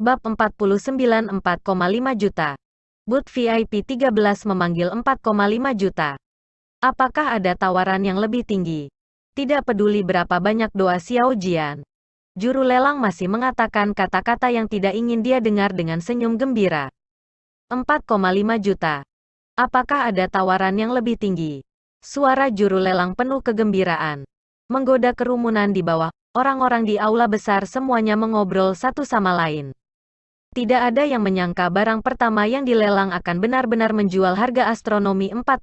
Bab 49 4,5 juta. Booth VIP 13 memanggil 4,5 juta. Apakah ada tawaran yang lebih tinggi? Tidak peduli berapa banyak doa Xiao Jian. Juru lelang masih mengatakan kata-kata yang tidak ingin dia dengar dengan senyum gembira. 4,5 juta. Apakah ada tawaran yang lebih tinggi? Suara juru lelang penuh kegembiraan. Menggoda kerumunan di bawah, orang-orang di aula besar semuanya mengobrol satu sama lain. Tidak ada yang menyangka barang pertama yang dilelang akan benar-benar menjual harga astronomi 4,5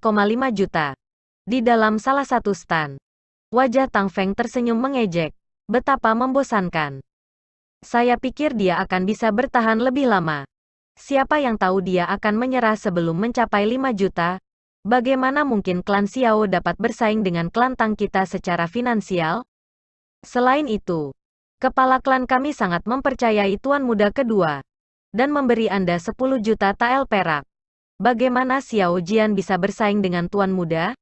juta. Di dalam salah satu stan, wajah Tang Feng tersenyum mengejek. Betapa membosankan. Saya pikir dia akan bisa bertahan lebih lama. Siapa yang tahu dia akan menyerah sebelum mencapai 5 juta? Bagaimana mungkin klan Xiao dapat bersaing dengan klan Tang kita secara finansial? Selain itu, kepala klan kami sangat mempercayai tuan muda kedua dan memberi Anda 10 juta tael perak. Bagaimana Xiao Jian bisa bersaing dengan tuan muda?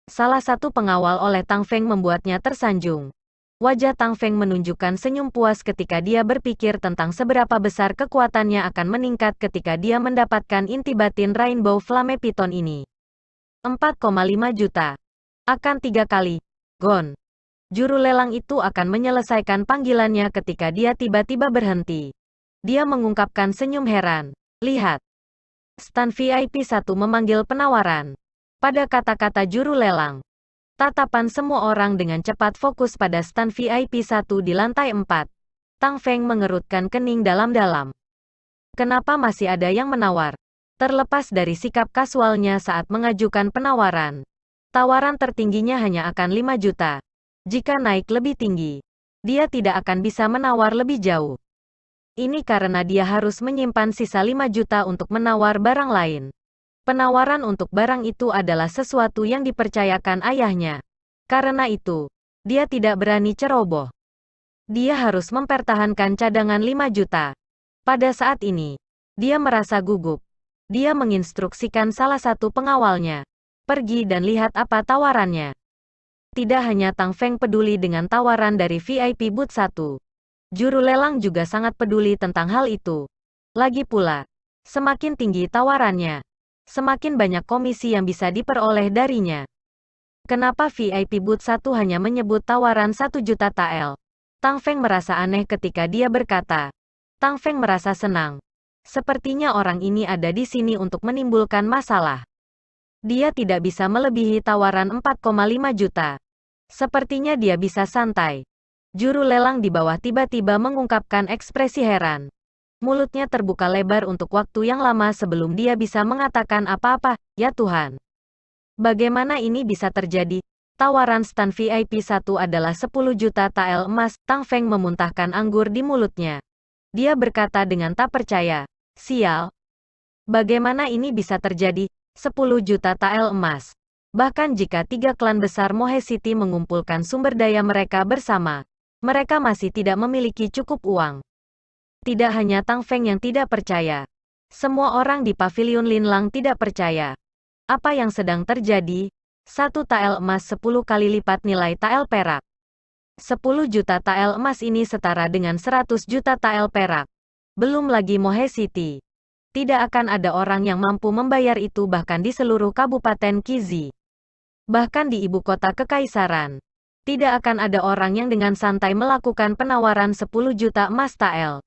Salah satu pengawal oleh Tang Feng membuatnya tersanjung. Wajah Tang Feng menunjukkan senyum puas ketika dia berpikir tentang seberapa besar kekuatannya akan meningkat ketika dia mendapatkan inti batin Rainbow Flame Python ini. 4,5 juta. Akan 3 kali. Gon. Juru lelang itu akan menyelesaikan panggilannya ketika dia tiba-tiba berhenti. Dia mengungkapkan senyum heran. Lihat. Stan VIP 1 memanggil penawaran. Pada kata-kata juru lelang, tatapan semua orang dengan cepat fokus pada stan VIP 1 di lantai 4. Tang Feng mengerutkan kening dalam-dalam. Kenapa masih ada yang menawar? Terlepas dari sikap kasualnya saat mengajukan penawaran, tawaran tertingginya hanya akan 5 juta. Jika naik lebih tinggi, dia tidak akan bisa menawar lebih jauh. Ini karena dia harus menyimpan sisa 5 juta untuk menawar barang lain. Penawaran untuk barang itu adalah sesuatu yang dipercayakan ayahnya. Karena itu, dia tidak berani ceroboh. Dia harus mempertahankan cadangan 5 juta. Pada saat ini, dia merasa gugup. Dia menginstruksikan salah satu pengawalnya. Pergi dan lihat apa tawarannya. Tidak hanya Tang Feng peduli dengan tawaran dari VIP Booth 1. Juru lelang juga sangat peduli tentang hal itu. Lagi pula, semakin tinggi tawarannya, semakin banyak komisi yang bisa diperoleh darinya. Kenapa VIP Booth 1 hanya menyebut tawaran 1 juta tael? Tang Feng merasa aneh ketika dia berkata. Tang Feng merasa senang. Sepertinya orang ini ada di sini untuk menimbulkan masalah. Dia tidak bisa melebihi tawaran 4,5 juta. Sepertinya dia bisa santai. Juru lelang di bawah tiba-tiba mengungkapkan ekspresi heran. Mulutnya terbuka lebar untuk waktu yang lama sebelum dia bisa mengatakan apa-apa. Ya Tuhan. Bagaimana ini bisa terjadi? Tawaran stan VIP 1 adalah 10 juta tael emas. Tang Feng memuntahkan anggur di mulutnya. Dia berkata dengan tak percaya. Sial. Bagaimana ini bisa terjadi? 10 juta tael emas. Bahkan jika 3 klan besar Mohe City mengumpulkan sumber daya mereka bersama, mereka masih tidak memiliki cukup uang. Tidak hanya Tang Feng yang tidak percaya. Semua orang di pavilion Linlang tidak percaya. Apa yang sedang terjadi? 1 tael emas 10 kali lipat nilai tael perak. 10 juta tael emas ini setara dengan 100 juta tael perak. Belum lagi Mohe City. Tidak akan ada orang yang mampu membayar itu bahkan di seluruh Kabupaten Qizi. Bahkan di ibu kota kekaisaran. Tidak akan ada orang yang dengan santai melakukan penawaran 10 juta emas tael.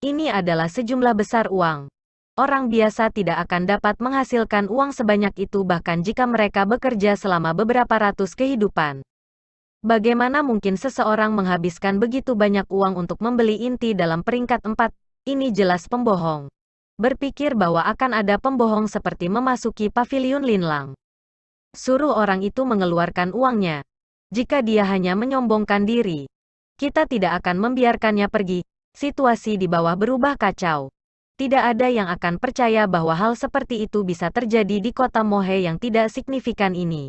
Ini adalah sejumlah besar uang. Orang biasa tidak akan dapat menghasilkan uang sebanyak itu bahkan jika mereka bekerja selama beberapa ratus kehidupan. Bagaimana mungkin seseorang menghabiskan begitu banyak uang untuk membeli inti dalam peringkat 4? Ini jelas pembohong. Berpikir bahwa akan ada pembohong seperti memasuki pavilion Linlang. Suruh orang itu mengeluarkan uangnya. Jika dia hanya menyombongkan diri, kita tidak akan membiarkannya pergi. Situasi di bawah berubah kacau. Tidak ada yang akan percaya bahwa hal seperti itu bisa terjadi di kota Mohe yang tidak signifikan ini.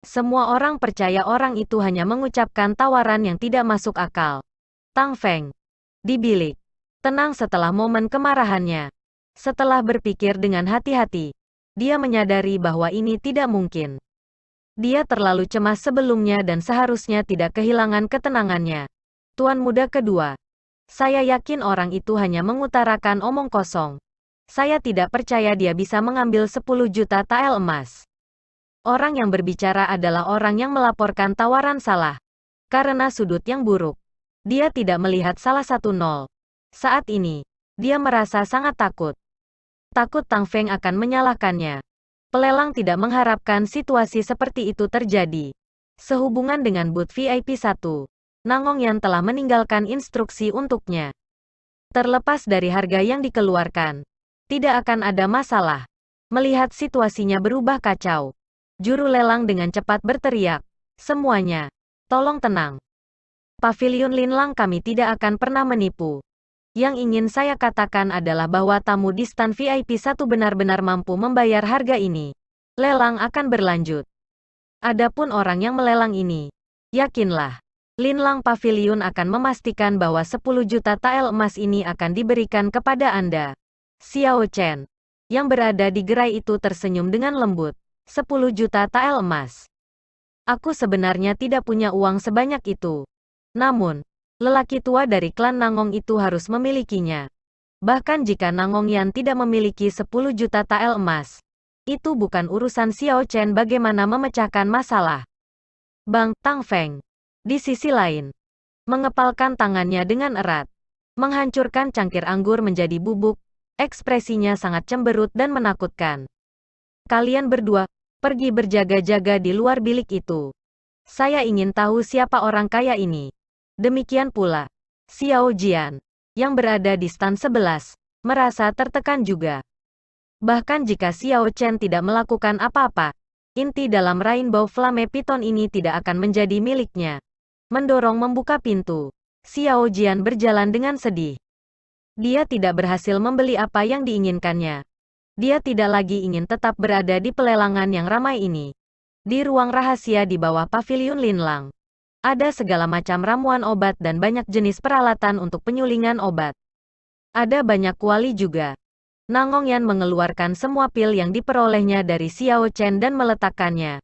Semua orang percaya orang itu hanya mengucapkan tawaran yang tidak masuk akal. Tang Feng. Di bilik. Tenang setelah momen kemarahannya. Setelah berpikir dengan hati-hati, dia menyadari bahwa ini tidak mungkin. Dia terlalu cemas sebelumnya dan seharusnya tidak kehilangan ketenangannya. Tuan muda kedua. Saya yakin orang itu hanya mengutarakan omong kosong. Saya tidak percaya dia bisa mengambil 10 juta tael emas. Orang yang berbicara adalah orang yang melaporkan tawaran salah. Karena sudut yang buruk. Dia tidak melihat salah satu nol. Saat ini, dia merasa sangat takut. Takut Tang Feng akan menyalahkannya. Pelelang tidak mengharapkan situasi seperti itu terjadi. Sehubungan dengan booth VIP 1, Nangong Yan telah meninggalkan instruksi untuknya. Terlepas dari harga yang dikeluarkan, tidak akan ada masalah. Melihat situasinya berubah kacau, juru lelang dengan cepat berteriak, "Semuanya, tolong tenang. Pavilion Linlang kami tidak akan pernah menipu. Yang ingin saya katakan adalah bahwa tamu di stand VIP 1 benar-benar mampu membayar harga ini. Lelang akan berlanjut. Adapun orang yang melelang ini, yakinlah, Linlang Pavilion akan memastikan bahwa 10 juta tael emas ini akan diberikan kepada Anda." Xiao Chen, yang berada di gerai itu tersenyum dengan lembut. 10 juta tael emas. Aku sebenarnya tidak punya uang sebanyak itu. Namun, lelaki tua dari klan Nangong itu harus memilikinya. Bahkan jika Nangong Yan tidak memiliki 10 juta tael emas, itu bukan urusan Xiao Chen bagaimana memecahkan masalah. Bang Tang Feng, di sisi lain, mengepalkan tangannya dengan erat, menghancurkan cangkir anggur menjadi bubuk, ekspresinya sangat cemberut dan menakutkan. Kalian berdua, pergi berjaga-jaga di luar bilik itu. Saya ingin tahu siapa orang kaya ini. Demikian pula, Xiao Jian, yang berada di stand 11, merasa tertekan juga. Bahkan jika Xiao Chen tidak melakukan apa-apa, inti dalam Rainbow Flame Python ini tidak akan menjadi miliknya. Mendorong membuka pintu, Xiao Jian berjalan dengan sedih. Dia tidak berhasil membeli apa yang diinginkannya. Dia tidak lagi ingin tetap berada di pelelangan yang ramai ini. Di ruang rahasia di bawah Pavilion Linlang, ada segala macam ramuan obat dan banyak jenis peralatan untuk penyulingan obat. Ada banyak kuali juga. Nangong Yan mengeluarkan semua pil yang diperolehnya dari Xiao Chen dan meletakkannya.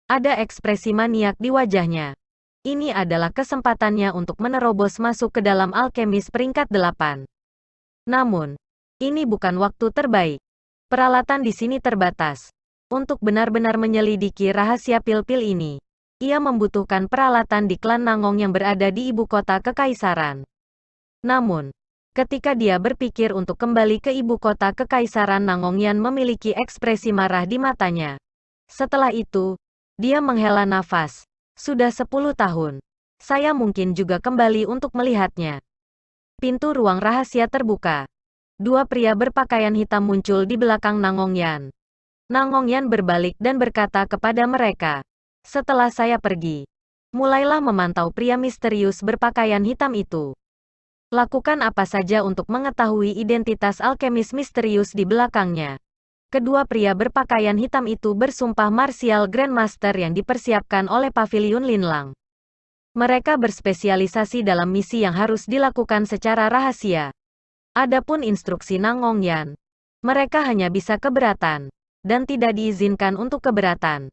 Ada ekspresi maniak di wajahnya. Ini adalah kesempatannya untuk menerobos masuk ke dalam alkemis peringkat 8. Namun, ini bukan waktu terbaik. Peralatan di sini terbatas. Untuk benar-benar menyelidiki rahasia pil-pil ini, ia membutuhkan peralatan di klan Nangong yang berada di ibu kota kekaisaran. Namun, ketika dia berpikir untuk kembali ke ibu kota kekaisaran, Nangong Yan memiliki ekspresi marah di matanya. Setelah itu, dia menghela nafas. Sudah 10 tahun. Saya mungkin juga kembali untuk melihatnya. Pintu ruang rahasia terbuka. Dua pria berpakaian hitam muncul di belakang Nangong Yan. Nangong Yan berbalik dan berkata kepada mereka, "Setelah saya pergi, mulailah memantau pria misterius berpakaian hitam itu. Lakukan apa saja untuk mengetahui identitas alkemis misterius di belakangnya." Kedua pria berpakaian hitam itu bersumpah martial Grandmaster yang dipersiapkan oleh Pavilion Linlang. Mereka berspesialisasi dalam misi yang harus dilakukan secara rahasia. Adapun instruksi Nangong Yan, mereka hanya bisa keberatan, dan tidak diizinkan untuk keberatan.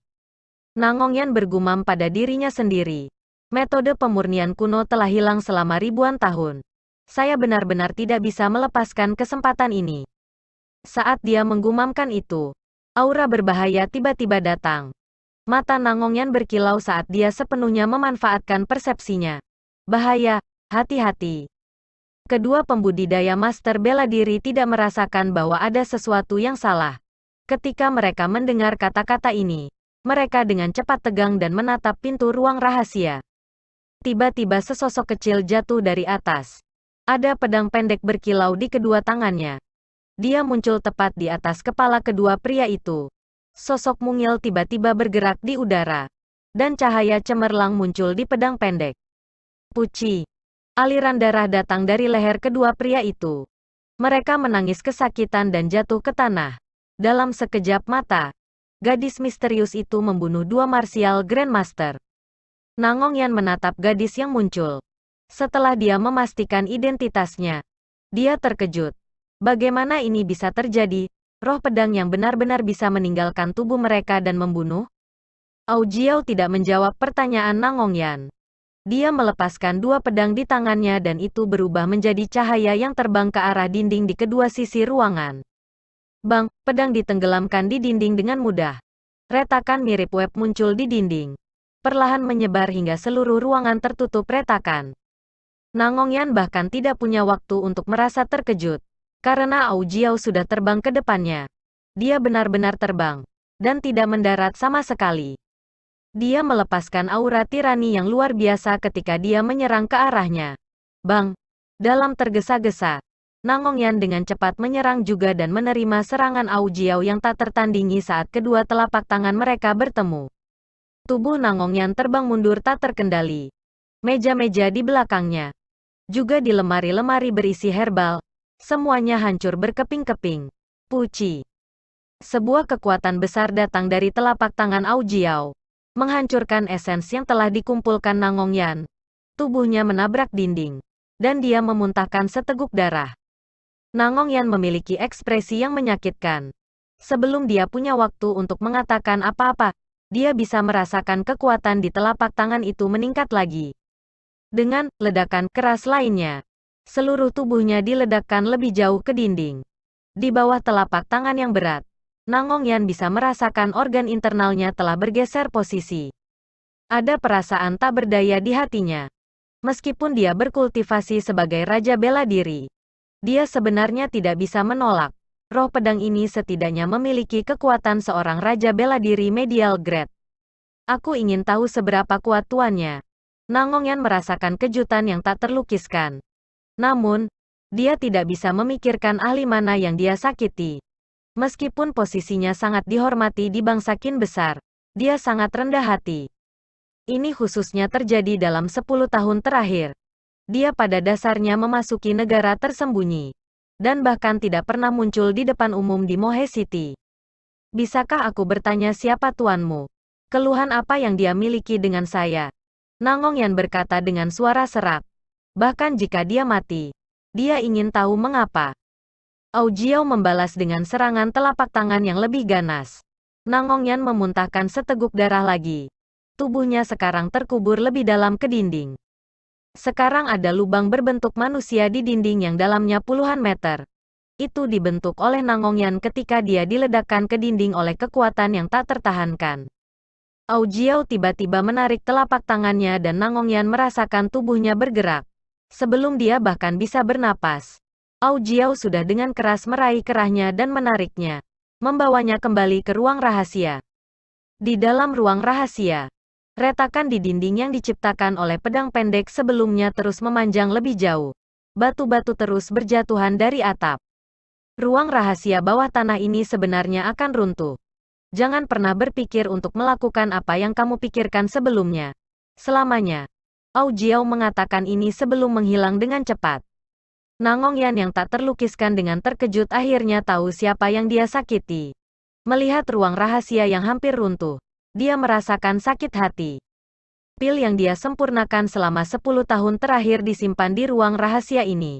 Nangong Yan bergumam pada dirinya sendiri. Metode pemurnian kuno telah hilang selama ribuan tahun. Saya benar-benar tidak bisa melepaskan kesempatan ini. Saat dia menggumamkan itu, aura berbahaya tiba-tiba datang. Mata Nangong Yan berkilau saat dia sepenuhnya memanfaatkan persepsinya. Bahaya, hati-hati. Kedua pembudidaya master bela diri tidak merasakan bahwa ada sesuatu yang salah. Ketika mereka mendengar kata-kata ini, mereka dengan cepat tegang dan menatap pintu ruang rahasia. Tiba-tiba sesosok kecil jatuh dari atas. Ada pedang pendek berkilau di kedua tangannya. Dia muncul tepat di atas kepala kedua pria itu. Sosok mungil tiba-tiba bergerak di udara. Dan cahaya cemerlang muncul di pedang pendek. Puci. Aliran darah datang dari leher kedua pria itu. Mereka menangis kesakitan dan jatuh ke tanah. Dalam sekejap mata, gadis misterius itu membunuh dua martial Grandmaster. Nangong Yan menatap gadis yang muncul. Setelah dia memastikan identitasnya, dia terkejut. Bagaimana ini bisa terjadi? Roh pedang yang benar-benar bisa meninggalkan tubuh mereka dan membunuh? Au Jiao tidak menjawab pertanyaan Nangong Yan. Dia melepaskan dua pedang di tangannya dan itu berubah menjadi cahaya yang terbang ke arah dinding di kedua sisi ruangan. Bang, pedang ditenggelamkan di dinding dengan mudah. Retakan mirip web muncul di dinding. Perlahan menyebar hingga seluruh ruangan tertutup retakan. Nangongyan bahkan tidak punya waktu untuk merasa terkejut. Karena Au Jiao sudah terbang ke depannya. Dia benar-benar terbang. Dan tidak mendarat sama sekali. Dia melepaskan aura tirani yang luar biasa ketika dia menyerang ke arahnya. Bang! Dalam tergesa-gesa, Nangongyan dengan cepat menyerang juga dan menerima serangan Au Jiao yang tak tertandingi saat kedua telapak tangan mereka bertemu. Tubuh Nangongyan terbang mundur tak terkendali. Meja-meja di belakangnya, juga di lemari-lemari berisi herbal, semuanya hancur berkeping-keping. Puci! Sebuah kekuatan besar datang dari telapak tangan Au Jiao. Menghancurkan esens yang telah dikumpulkan Nangongyan. Tubuhnya menabrak dinding. Dan dia memuntahkan seteguk darah. Nangongyan memiliki ekspresi yang menyakitkan. Sebelum dia punya waktu untuk mengatakan apa-apa, dia bisa merasakan kekuatan di telapak tangan itu meningkat lagi. Dengan ledakan keras lainnya, seluruh tubuhnya diledakkan lebih jauh ke dinding. Di bawah telapak tangan yang berat, Nangongyan bisa merasakan organ internalnya telah bergeser posisi. Ada perasaan tak berdaya di hatinya. Meskipun dia berkultivasi sebagai raja bela diri, dia sebenarnya tidak bisa menolak. Roh pedang ini setidaknya memiliki kekuatan seorang raja bela diri medial grade. Aku ingin tahu seberapa kuat tuannya. Nangongyan merasakan kejutan yang tak terlukiskan. Namun, dia tidak bisa memikirkan ahli mana yang dia sakiti. Meskipun posisinya sangat dihormati di bangsa Qin besar, dia sangat rendah hati. Ini khususnya terjadi dalam 10 tahun terakhir. Dia pada dasarnya memasuki negara tersembunyi. Dan bahkan tidak pernah muncul di depan umum di Mohe City. Bisakah aku bertanya siapa tuanmu? Keluhan apa yang dia miliki dengan saya? Nangongyan berkata dengan suara serak. Bahkan jika dia mati, dia ingin tahu mengapa. Au Jiao membalas dengan serangan telapak tangan yang lebih ganas. Nangongyan memuntahkan seteguk darah lagi. Tubuhnya sekarang terkubur lebih dalam ke dinding. Sekarang ada lubang berbentuk manusia di dinding yang dalamnya puluhan meter. Itu dibentuk oleh Nangongyan ketika dia diledakkan ke dinding oleh kekuatan yang tak tertahankan. Au Jiao tiba-tiba menarik telapak tangannya dan Nangongyan merasakan tubuhnya bergerak. Sebelum dia bahkan bisa bernapas, Au Jiao sudah dengan keras meraih kerahnya dan menariknya, membawanya kembali ke ruang rahasia. Di dalam ruang rahasia, retakan di dinding yang diciptakan oleh pedang pendek sebelumnya terus memanjang lebih jauh. Batu-batu terus berjatuhan dari atap. Ruang rahasia bawah tanah ini sebenarnya akan runtuh. Jangan pernah berpikir untuk melakukan apa yang kamu pikirkan sebelumnya. Selamanya. Au Jiao mengatakan ini sebelum menghilang dengan cepat. Nangongyan yang tak terlukiskan dengan terkejut akhirnya tahu siapa yang dia sakiti. Melihat ruang rahasia yang hampir runtuh, dia merasakan sakit hati. Pil yang dia sempurnakan selama 10 tahun terakhir disimpan di ruang rahasia ini.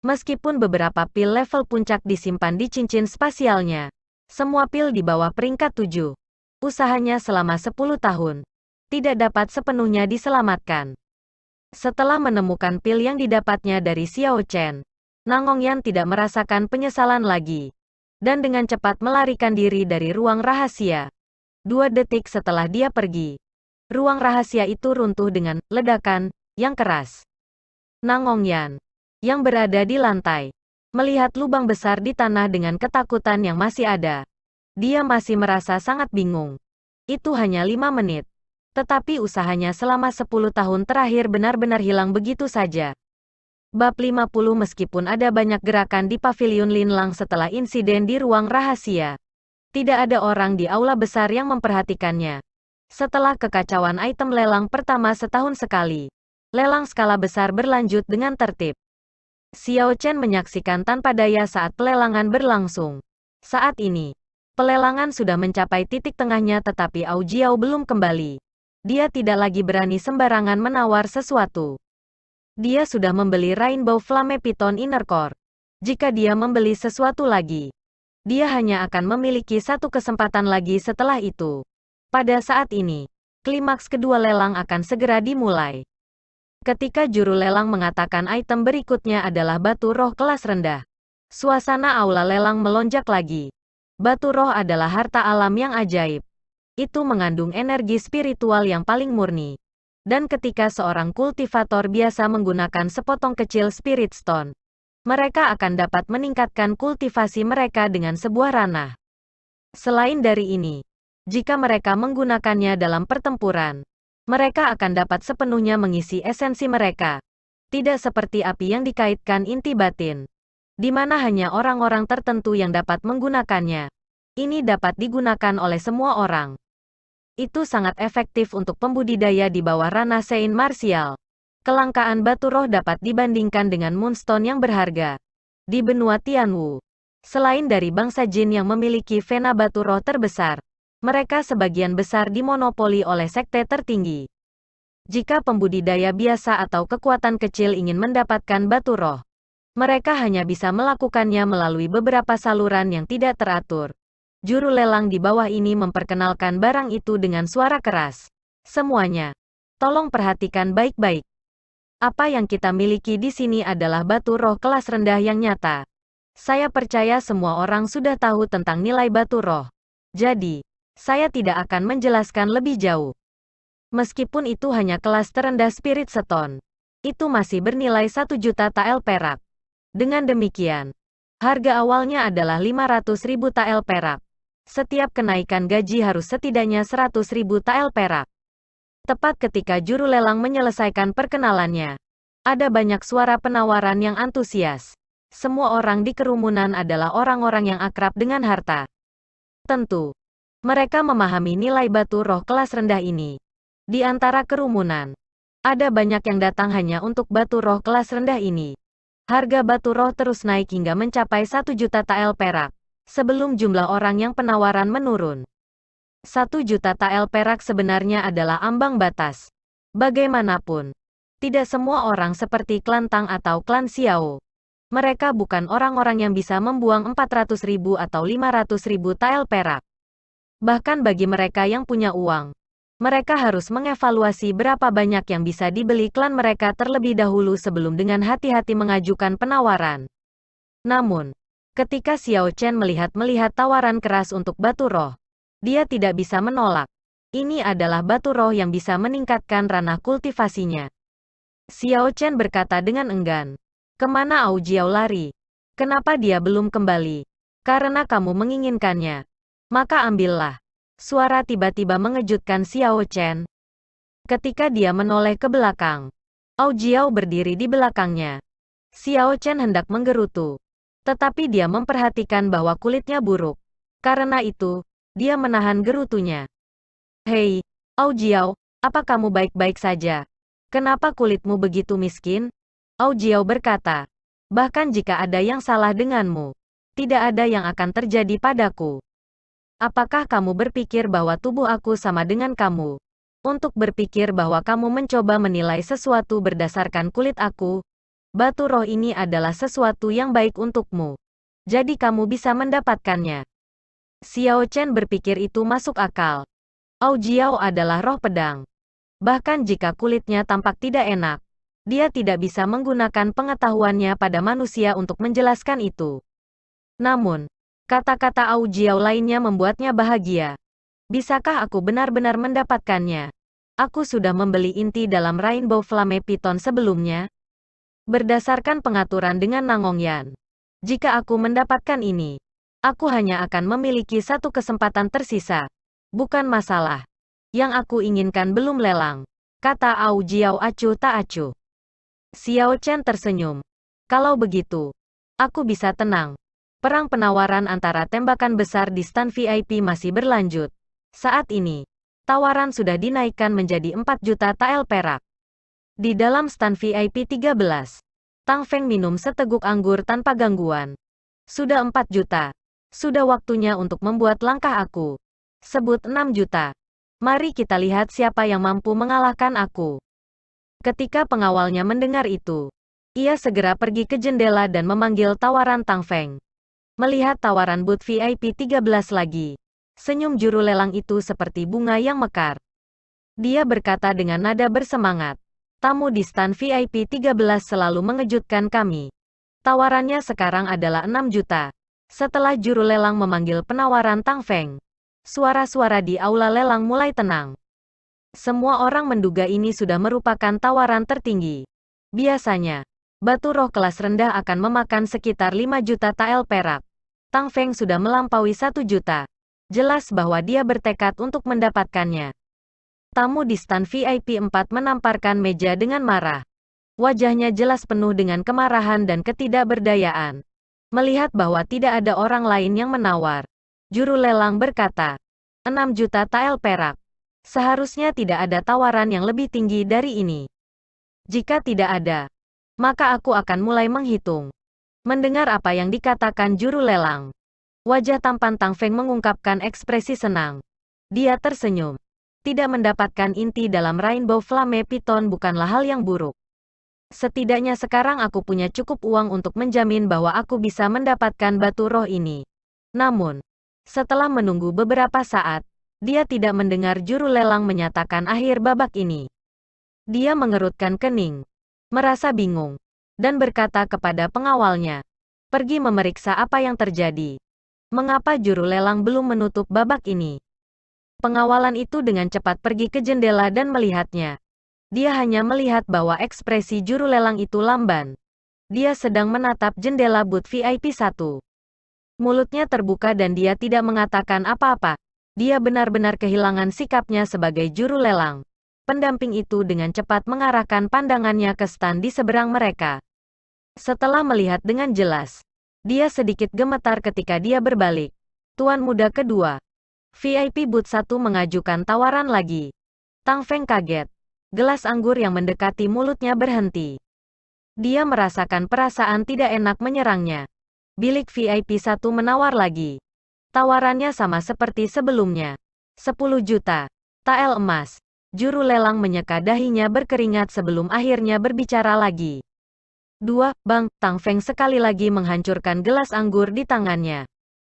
Meskipun beberapa pil level puncak disimpan di cincin spasialnya, semua pil di bawah peringkat 7. Usahanya selama 10 tahun, tidak dapat sepenuhnya diselamatkan. Setelah menemukan pil yang didapatnya dari Xiao Chen, Nangongyan tidak merasakan penyesalan lagi. Dan dengan cepat melarikan diri dari ruang rahasia. 2 detik setelah dia pergi, ruang rahasia itu runtuh dengan ledakan yang keras. Nangongyan, yang berada di lantai, melihat lubang besar di tanah dengan ketakutan yang masih ada. Dia masih merasa sangat bingung. Itu hanya 5 menit. Tetapi usahanya selama 10 tahun terakhir benar-benar hilang begitu saja. Bab 50. Meskipun ada banyak gerakan di pavilion Linlang setelah insiden di ruang rahasia, tidak ada orang di aula besar yang memperhatikannya. Setelah kekacauan item lelang pertama setahun sekali, lelang skala besar berlanjut dengan tertib. Xiao Chen menyaksikan tanpa daya saat pelelangan berlangsung. Saat ini, pelelangan sudah mencapai titik tengahnya tetapi Au Jiao belum kembali. Dia tidak lagi berani sembarangan menawar sesuatu. Dia sudah membeli Rainbow Flame Python Inner Core. Jika dia membeli sesuatu lagi, dia hanya akan memiliki satu kesempatan lagi setelah itu. Pada saat ini, klimaks kedua lelang akan segera dimulai. Ketika juru lelang mengatakan item berikutnya adalah batu roh kelas rendah, suasana aula lelang melonjak lagi. Batu roh adalah harta alam yang ajaib. Itu mengandung energi spiritual yang paling murni. Dan ketika seorang kultivator biasa menggunakan sepotong kecil spirit stone, mereka akan dapat meningkatkan kultivasi mereka dengan sebuah ranah. Selain dari ini, jika mereka menggunakannya dalam pertempuran, mereka akan dapat sepenuhnya mengisi esensi mereka. Tidak seperti api yang dikaitkan inti batin, di mana hanya orang-orang tertentu yang dapat menggunakannya. Ini dapat digunakan oleh semua orang. Itu sangat efektif untuk pembudidaya di bawah ranah Sein Martial. Kelangkaan batu roh dapat dibandingkan dengan moonstone yang berharga di benua Tianwu. Selain dari bangsa jin yang memiliki vena batu roh terbesar, mereka sebagian besar dimonopoli oleh sekte tertinggi. Jika pembudidaya biasa atau kekuatan kecil ingin mendapatkan batu roh, mereka hanya bisa melakukannya melalui beberapa saluran yang tidak teratur. Juru lelang di bawah ini memperkenalkan barang itu dengan suara keras. Semuanya, tolong perhatikan baik-baik. Apa yang kita miliki di sini adalah batu roh kelas rendah yang nyata. Saya percaya semua orang sudah tahu tentang nilai batu roh. Jadi, saya tidak akan menjelaskan lebih jauh. Meskipun itu hanya kelas terendah Spirit Stone, itu masih bernilai 1 juta tael perak. Dengan demikian, harga awalnya adalah 500.000 tael perak. Setiap kenaikan gaji harus setidaknya 100.000 tael perak. Tepat ketika juru lelang menyelesaikan perkenalannya, ada banyak suara penawaran yang antusias. Semua orang di kerumunan adalah orang-orang yang akrab dengan harta. Tentu, mereka memahami nilai batu roh kelas rendah ini. Di antara kerumunan, ada banyak yang datang hanya untuk batu roh kelas rendah ini. Harga batu roh terus naik hingga mencapai 1 juta tael perak, sebelum jumlah orang yang penawaran menurun. 1 juta tael perak sebenarnya adalah ambang batas. Bagaimanapun, tidak semua orang seperti klan Tang atau klan Xiao. Mereka bukan orang-orang yang bisa membuang 400.000 atau 500.000 tael perak. Bahkan bagi mereka yang punya uang, mereka harus mengevaluasi berapa banyak yang bisa dibeli klan mereka terlebih dahulu sebelum dengan hati-hati mengajukan penawaran. Namun, ketika Xiao Chen melihat tawaran keras untuk batu roh, dia tidak bisa menolak. Ini adalah batu roh yang bisa meningkatkan ranah kultivasinya. Xiao Chen berkata dengan enggan. Kemana Au Jiao lari? Kenapa dia belum kembali? Karena kamu menginginkannya, maka ambillah. Suara tiba-tiba mengejutkan Xiao Chen. Ketika dia menoleh ke belakang, Au Jiao berdiri di belakangnya. Xiao Chen hendak menggerutu, tetapi dia memperhatikan bahwa kulitnya buruk. Karena itu, dia menahan gerutunya. Hei, Au Jiao, apa kamu baik-baik saja? Kenapa kulitmu begitu miskin? Au Jiao berkata, bahkan jika ada yang salah denganmu, tidak ada yang akan terjadi padaku. Apakah kamu berpikir bahwa tubuh aku sama dengan kamu? Untuk berpikir bahwa kamu mencoba menilai sesuatu berdasarkan kulit aku, batu roh ini adalah sesuatu yang baik untukmu. Jadi kamu bisa mendapatkannya. Xiao Chen berpikir itu masuk akal. Au Jiao adalah roh pedang. Bahkan jika kulitnya tampak tidak enak, dia tidak bisa menggunakan pengetahuannya pada manusia untuk menjelaskan itu. Namun, kata-kata Au Jiao lainnya membuatnya bahagia. Bisakah aku benar-benar mendapatkannya? Aku sudah membeli inti dalam Rainbow Flame Python sebelumnya. Berdasarkan pengaturan dengan Nangongyan, jika aku mendapatkan ini, aku hanya akan memiliki satu kesempatan tersisa. Bukan masalah. Yang aku inginkan belum lelang, kata Au Jiao acuh tak acuh. Xiao Chen tersenyum. Kalau begitu, aku bisa tenang. Perang penawaran antara tembakan besar di stand VIP masih berlanjut. Saat ini, tawaran sudah dinaikkan menjadi 4 juta tael perak. Di dalam stand VIP 13, Tang Feng minum seteguk anggur tanpa gangguan. Sudah 4 juta. Sudah waktunya untuk membuat langkah aku. Sebut 6 juta. Mari kita lihat siapa yang mampu mengalahkan aku. Ketika pengawalnya mendengar itu, ia segera pergi ke jendela dan memanggil tawaran Tang Feng. Melihat tawaran booth VIP 13 lagi, senyum juru lelang itu seperti bunga yang mekar. Dia berkata dengan nada bersemangat, Tamu di stan VIP 13 selalu mengejutkan kami. Tawarannya sekarang adalah 6 juta. Setelah juru lelang memanggil penawaran Tang Feng, suara-suara di aula lelang mulai tenang. Semua orang menduga ini sudah merupakan tawaran tertinggi. Biasanya, batu roh kelas rendah akan memakan sekitar 5 juta tael perak. Tang Feng sudah melampaui 1 juta. Jelas bahwa dia bertekad untuk mendapatkannya. Tamu di stan VIP 4 menamparkan meja dengan marah. Wajahnya jelas penuh dengan kemarahan dan ketidakberdayaan. Melihat bahwa tidak ada orang lain yang menawar, juru lelang berkata, 6 juta tael perak. Seharusnya tidak ada tawaran yang lebih tinggi dari ini. Jika tidak ada, maka aku akan mulai menghitung. Mendengar apa yang dikatakan juru lelang, wajah tampan Tang Feng mengungkapkan ekspresi senang. Dia tersenyum. Tidak mendapatkan inti dalam Rainbow Flame Python bukanlah hal yang buruk. Setidaknya sekarang aku punya cukup uang untuk menjamin bahwa aku bisa mendapatkan batu roh ini. Namun, setelah menunggu beberapa saat, dia tidak mendengar juru lelang menyatakan akhir babak ini. Dia mengerutkan kening, merasa bingung, dan berkata kepada pengawalnya, "Pergi memeriksa apa yang terjadi. Mengapa juru lelang belum menutup babak ini?" Pengawalan itu dengan cepat pergi ke jendela dan melihatnya. Dia hanya melihat bahwa ekspresi juru lelang itu lamban. Dia sedang menatap jendela booth VIP 1. Mulutnya terbuka dan dia tidak mengatakan apa-apa. Dia benar-benar kehilangan sikapnya sebagai juru lelang. Pendamping itu dengan cepat mengarahkan pandangannya ke stan di seberang mereka. Setelah melihat dengan jelas, dia sedikit gemetar ketika dia berbalik. Tuan muda kedua. VIP booth 1 mengajukan tawaran lagi. Tang Feng kaget. Gelas anggur yang mendekati mulutnya berhenti. Dia merasakan perasaan tidak enak menyerangnya. Bilik VIP 1 menawar lagi. Tawarannya sama seperti sebelumnya. 10 juta. Tael emas. Juru lelang menyeka dahinya berkeringat sebelum akhirnya berbicara lagi. 2, Bang, Tang Feng sekali lagi menghancurkan gelas anggur di tangannya.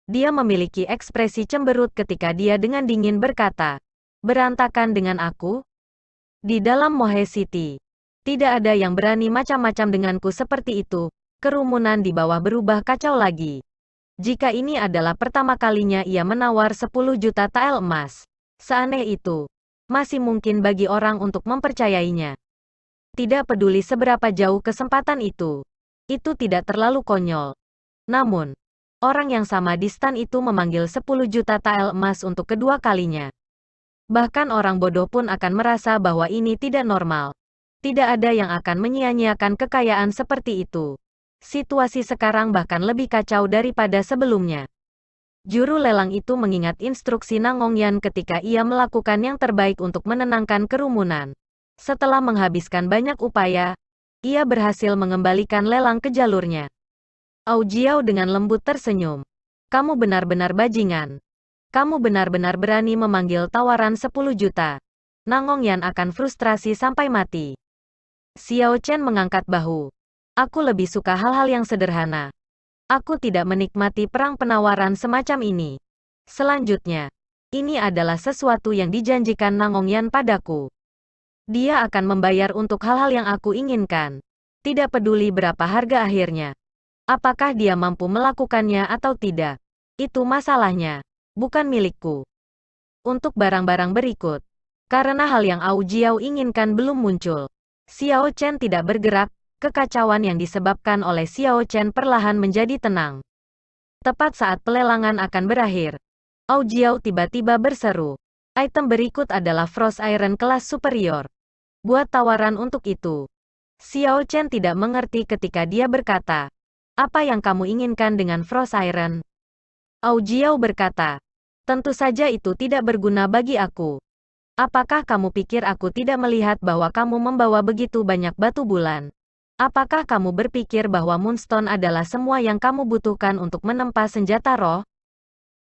Dia memiliki ekspresi cemberut ketika dia dengan dingin berkata, "Berantakan dengan aku?" Di dalam Mohe City, tidak ada yang berani macam-macam denganku seperti itu. Kerumunan di bawah berubah kacau lagi. Jika ini adalah pertama kalinya ia menawar 10 juta tael emas, seaneh itu, masih mungkin bagi orang untuk mempercayainya. Tidak peduli seberapa jauh kesempatan itu tidak terlalu konyol. Namun, orang yang sama di stan itu memanggil 10 juta tael emas untuk kedua kalinya. Bahkan orang bodoh pun akan merasa bahwa ini tidak normal. Tidak ada yang akan menyia-nyiakan kekayaan seperti itu. Situasi sekarang bahkan lebih kacau daripada sebelumnya. Juru lelang itu mengingat instruksi Nangongyan ketika ia melakukan yang terbaik untuk menenangkan kerumunan. Setelah menghabiskan banyak upaya, ia berhasil mengembalikan lelang ke jalurnya. Au Jiao dengan lembut tersenyum. "Kamu benar-benar bajingan. Kamu benar-benar berani memanggil tawaran 10 juta. Nangongyan akan frustrasi sampai mati." Xiao Chen mengangkat bahu. "Aku lebih suka hal-hal yang sederhana. Aku tidak menikmati perang penawaran semacam ini. Selanjutnya, ini adalah sesuatu yang dijanjikan Nangongyan padaku. Dia akan membayar untuk hal-hal yang aku inginkan. Tidak peduli berapa harga akhirnya. Apakah dia mampu melakukannya atau tidak? Itu masalahnya, bukan milikku." Untuk barang-barang berikut, karena hal yang Au Jiao inginkan belum muncul, Xiao Chen tidak bergerak. Kekacauan yang disebabkan oleh Xiao Chen perlahan menjadi tenang. Tepat saat pelelangan akan berakhir, Au Jiao tiba-tiba berseru, "Item berikut adalah Frost Iron kelas superior. Buat tawaran untuk itu." Xiao Chen tidak mengerti ketika dia berkata, "Apa yang kamu inginkan dengan Frost Iron?" Au Jiao berkata, "Tentu saja itu tidak berguna bagi aku. Apakah kamu pikir aku tidak melihat bahwa kamu membawa begitu banyak batu bulan? Apakah kamu berpikir bahwa Moonstone adalah semua yang kamu butuhkan untuk menempa senjata roh?"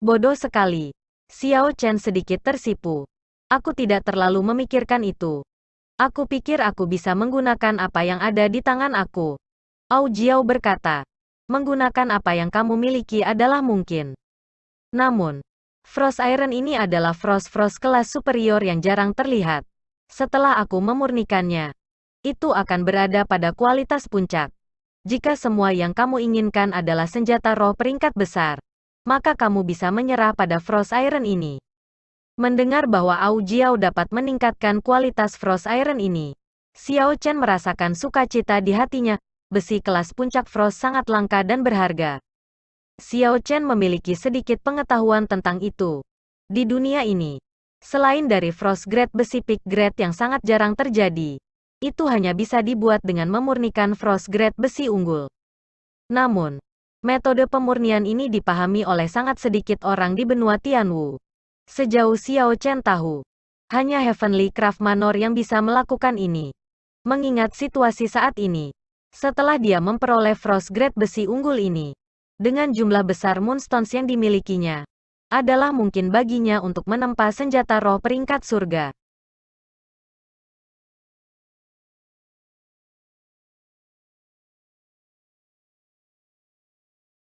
Bodoh sekali. Xiao Chen sedikit tersipu. "Aku tidak terlalu memikirkan itu. Aku pikir aku bisa menggunakan apa yang ada di tangan aku." Au Jiao berkata, "Menggunakan apa yang kamu miliki adalah mungkin. Namun, Frost Iron ini adalah Frost kelas superior yang jarang terlihat. Setelah aku memurnikannya, itu akan berada pada kualitas puncak. Jika semua yang kamu inginkan adalah senjata roh peringkat besar, maka kamu bisa menyerah pada Frost Iron ini. Mendengar bahwa Au Jiao dapat meningkatkan kualitas Frost Iron ini, Xiao Chen merasakan sukacita di hatinya. Besi kelas puncak Frost sangat langka dan berharga. Xiao Chen memiliki sedikit pengetahuan tentang itu. Di dunia ini, selain dari Frost Grade besi Peak Grade yang sangat jarang terjadi, itu hanya bisa dibuat dengan memurnikan Frost Grade besi unggul. Namun, metode pemurnian ini dipahami oleh sangat sedikit orang di benua Tianwu. Sejauh Xiao Chen tahu, hanya Heavenly Craft Manor yang bisa melakukan ini. Mengingat situasi saat ini, setelah dia memperoleh Frost Grade besi unggul ini, dengan jumlah besar Moonstones yang dimilikinya, adalah mungkin baginya untuk menempa senjata roh peringkat surga.